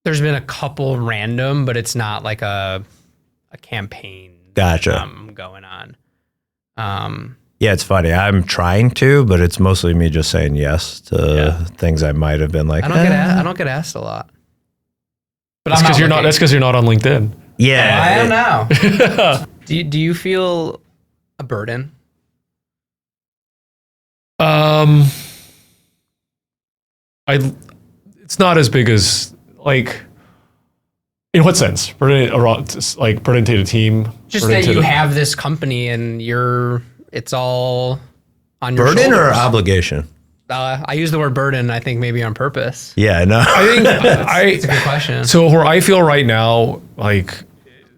there's been a couple random, but it's not like a campaign. Gotcha. Going on. Yeah, it's funny. I'm trying to, but it's mostly me just saying yes to things I might have been like. I don't get asked a lot. But that's because you're not. That's because you're not on LinkedIn. Yeah, I am now. Do you feel a burden? It's not as big as like. In what sense? Burden to the team. Just that you have this company and it's all on your burden shoulders. or obligation. I use the word burden, I think maybe on purpose. Yeah, no. I think it's a good question. So where I feel right now, like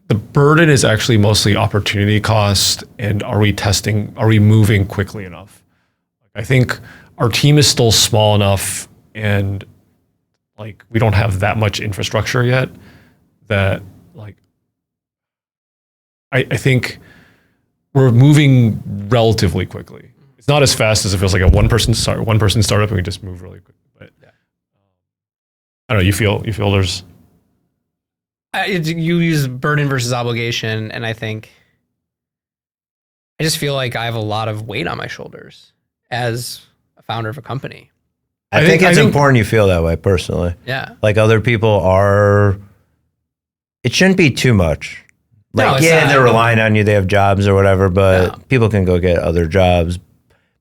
the burden is actually mostly opportunity cost, and are we moving quickly enough? I think our team is still small enough, and like we don't have that much infrastructure yet that like I think we're moving relatively quickly. It's not as fast as it feels like a one person startup, and we just move really quickly. But I don't know. You feel there's. You use burden versus obligation, and I just feel like I have a lot of weight on my shoulders as a founder of a company. I think it's important you feel that way personally. Yeah. Like other people are. It shouldn't be too much. Like, they're relying on you. They have jobs or whatever, but people can go get other jobs.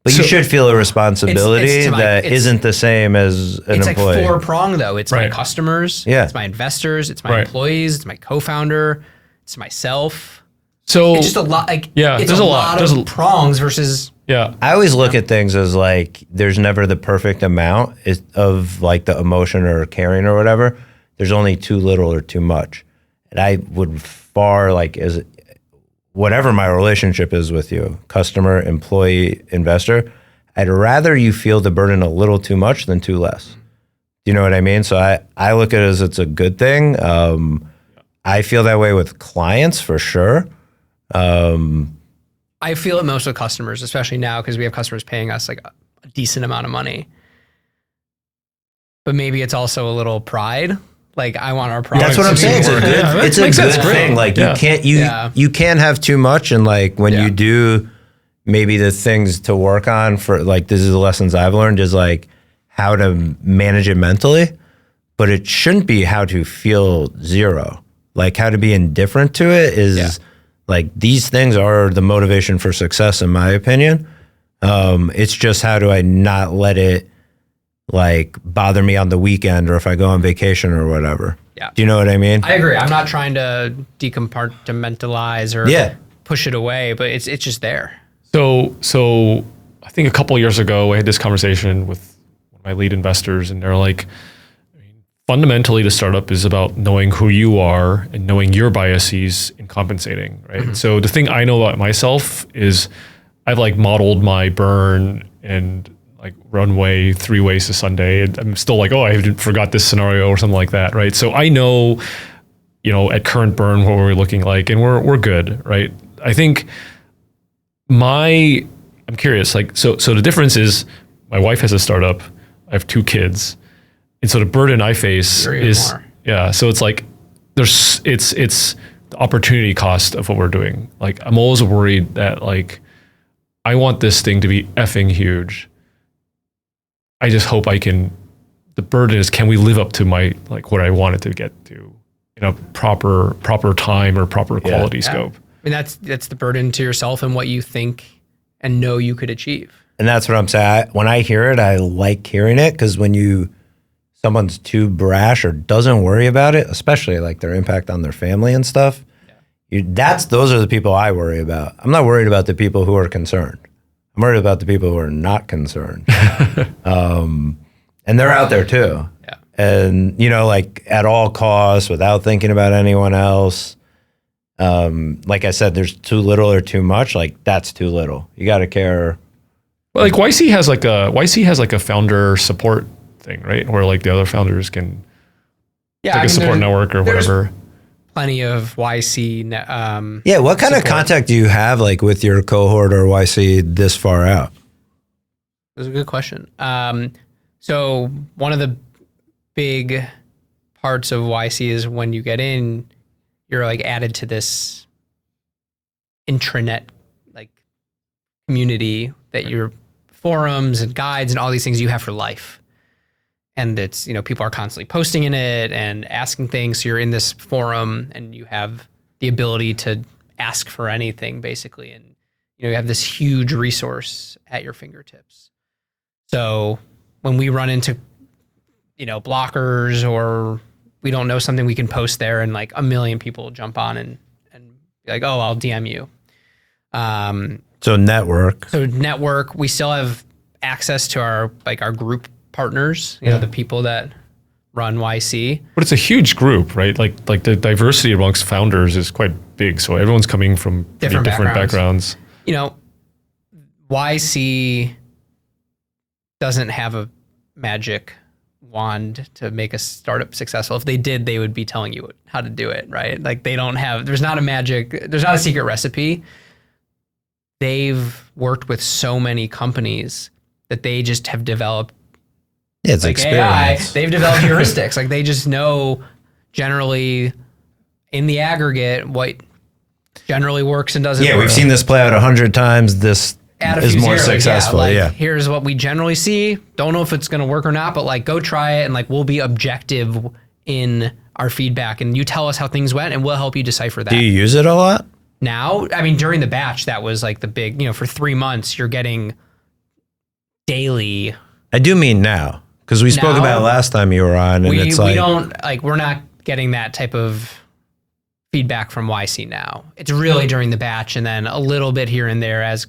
But you should feel a responsibility that isn't the same as an employee. It's like 4-pronged though. It's my customers, it's my investors, it's my employees, it's my co-founder, it's myself. So it's just a lot. Like, it's there's a lot of prongs versus. Yeah. I always look at things as like there's never the perfect amount of like the emotion or caring or whatever. There's only too little or too much. And I would far like as whatever my relationship is with you, customer, employee, investor, I'd rather you feel the burden a little too much than too less. Do you know what I mean? So I look at it as it's a good thing. I feel that way with clients for sure. I feel it most with customers, especially now because we have customers paying us like a decent amount of money. But maybe it's also a little pride. Like I want our products. That's what I'm saying. It's a good thing. Like you can't have too much, and like when you do, maybe the things to work on for like this is the lessons I've learned is like how to manage it mentally, but it shouldn't be how to feel zero. Like how to be indifferent to it is like these things are the motivation for success, in my opinion. It's just how do I not let it like bother me on the weekend or if I go on vacation or whatever. Yeah. Do you know what I mean? I agree. I'm not trying to decompartmentalize or push it away, but it's just there. So I think a couple of years ago, I had this conversation with one of my lead investors, and they're like, fundamentally, the startup is about knowing who you are and knowing your biases and compensating, right? Mm-hmm. So the thing I know about myself is I've like modeled my burn and like runway 3 ways to Sunday. And I'm still like, oh, I forgot this scenario or something like that, right? So I know, at current burn what we're looking like, and we're good, right? I think I'm curious, like, so the difference is my wife has a startup, I have 2 kids, and so the burden I face is so it's like it's the opportunity cost of what we're doing. Like, I'm always worried that, like, I want this thing to be effing huge. I just hope the burden is, can we live up to my, like, what I wanted to get to in a proper time or proper quality scope. I mean, that's the burden to yourself and what you think and know you could achieve. And that's what I'm saying. When I hear it, I like hearing it, because when someone's too brash or doesn't worry about it, especially like their impact on their family and stuff, those are the people I worry about. I'm not worried about the people who are concerned. I'm worried about the people who are not concerned. And they're out there too. Yeah. And, like, at all costs, without thinking about anyone else. Like I said, there's too little or too much. Like, that's too little. You got to care. Well, like, YC has like a founder support thing, right? Where, like, the other founders can, a support network or whatever. Plenty of YC. What kind of contact do you have, like, with your cohort or YC this far out? That's a good question. So one of the big parts of YC is when you get in, you're, like, added to this intranet, like, community that your forums and guides and all these things you have for life. And it's, people are constantly posting in it and asking things. So you're in this forum and you have the ability to ask for anything, basically. And, you have this huge resource at your fingertips. So when we run into, blockers, or we don't know something, we can post there, and, like, 1 million people jump on and be like, oh, I'll DM you. So network. We still have access to our group partners, the people that run YC. But it's a huge group, right? Like the diversity amongst founders is quite big. So everyone's coming from different backgrounds. YC doesn't have a magic wand to make a startup successful. If they did, they would be telling you how to do it, right? Like, there's not a secret recipe. They've worked with so many companies that they just have developed, it's, like, experience. AI. They've developed heuristics. Like, they just know generally in the aggregate what generally works and doesn't work. We've seen this play out 100 times. This is more successful. Here's what we generally see. Don't know if it's going to work or not, but, like, go try it, and, like, we'll be objective in our feedback, and you tell us how things went, and we'll help you decipher that. Do you use it a lot? Now, I mean, during the batch, that was, like, the big, for 3 months, you're getting daily. I do mean now, because we spoke about it last time you were on, and we're not getting that type of feedback from YC now. It's really during the batch, and then a little bit here and there as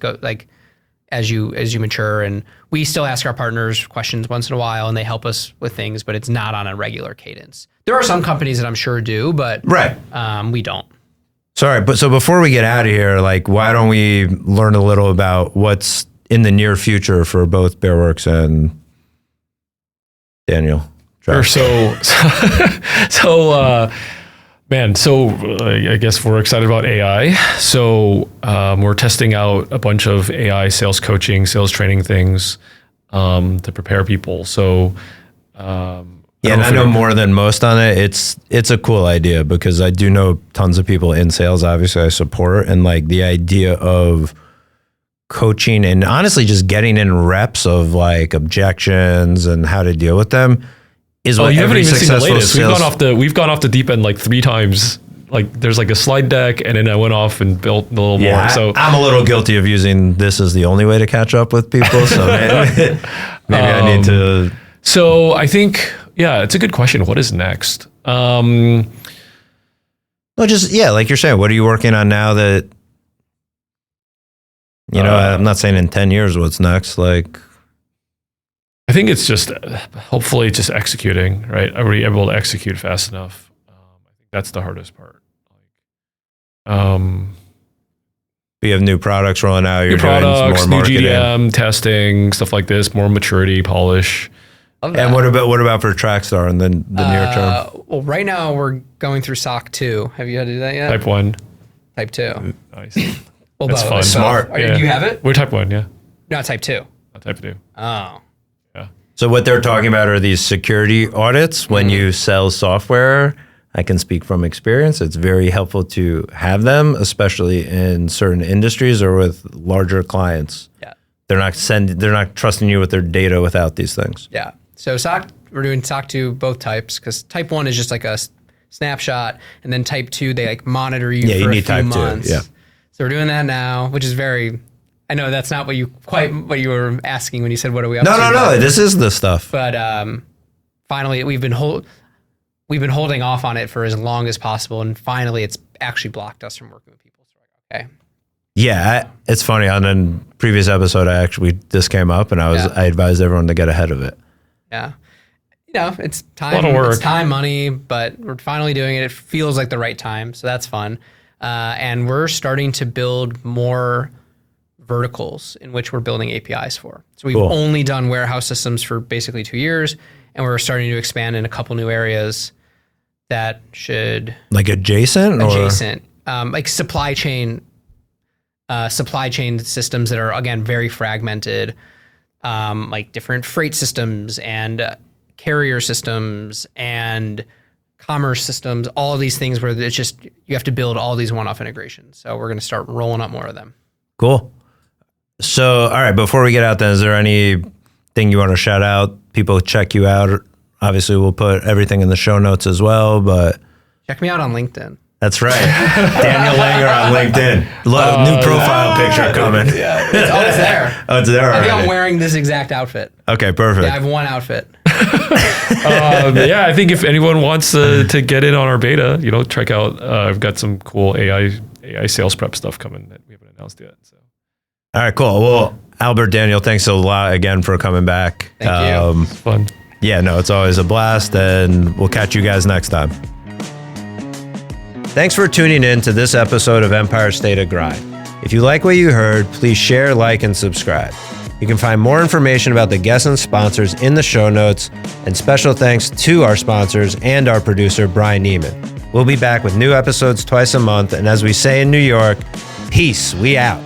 you mature. And we still ask our partners questions once in a while, and they help us with things, but it's not on a regular cadence. There are some companies that I'm sure do, but we don't. Sorry, but so before we get out of here, like, why don't we learn a little about what's in the near future for both Bearworks and Daniel? Sure. So I guess we're excited about AI. So we're testing out a bunch of AI sales coaching, sales training things to prepare people. So and I know more than most on it. It's a cool idea, because I do know tons of people in sales. Obviously, I support, and, like, the idea of coaching and honestly just getting in reps of, like, objections and how to deal with them is what you haven't every even seen the successful latest. We've gone off the deep end like 3 times. Like, there's like a slide deck, and then I went off and built a little more. So I'm a little guilty of using this as the only way to catch up with people. So maybe I need to. So I think, it's a good question. What is next? Well, just like you're saying, what are you working on now that I'm not saying in 10 years what's next. Like, I think it's just hopefully just executing, right? Are we able to execute fast enough? I think that's the hardest part. You have new products rolling out. You're New products, doing more new marketing. GDM, testing, stuff like this, more maturity, polish. And what about for Trackstar and then the near term? Well, right now we're going through SOC 2. Have you had to do that yet? Type 1. Type 2. Nice. Well, That's both. fun. Smart. Do you have it? We're type 1, yeah. Not Type 2. Not type 2. Oh. Yeah. So what they're talking about are these security audits when you sell software. I can speak from experience. It's very helpful to have them, especially in certain industries or with larger clients. Yeah. They're not trusting you with their data without these things. Yeah. So SOC, we're doing SOC 2 both types because Type 1 is just like a snapshot, and then Type 2 they like monitor you Yeah, you for a need few Type 2, months. yeah. So we're doing that now, which is very. I know that's not what you were asking when you said what are we up to. No. This is the stuff. But finally, we've been holding off on it for as long as possible, and finally, it's actually blocked us from working with people. So we're like, okay. Yeah, it's funny. On a previous episode, this came up, and I advised everyone to get ahead of it. Yeah. It's time. A lot of work. It's time, money, but we're finally doing it. It feels like the right time, so that's fun. And we're starting to build more verticals in which we're building APIs for. So we've only done warehouse systems for basically 2 years, and we're starting to expand in a couple new areas that should Like adjacent? like supply chain systems that are again very fragmented, like different freight systems and carrier systems and commerce systems, all of these things where it's just you have to build all these one-off integrations. So we're going to start rolling up more of them. Cool. So, all right, before we get out then, is there anything you want to shout out? People check you out. Obviously, we'll put everything in the show notes as well, but... Check me out on LinkedIn. That's right. Daniel Langer on LinkedIn. New profile picture coming. Yeah, it's there. Oh, it's there I think already. I'm wearing this exact outfit. Okay, perfect. Yeah, I have one outfit. I think if anyone wants to get in on our beta, check out. I've got some cool AI sales prep stuff coming that we haven't announced yet. So. All right, cool. Well, Albert, Daniel, thanks a lot again for coming back. Thank you. It's fun. Yeah, no, it's always a blast, and we'll catch you guys next time. Thanks for tuning in to this episode of Empire State of Grind. If you like what you heard, please share, like, and subscribe. You can find more information about the guests and sponsors in the show notes, and special thanks to our sponsors and our producer, Brian Neiman. We'll be back with new episodes twice a month, and as we say in New York, peace, we out.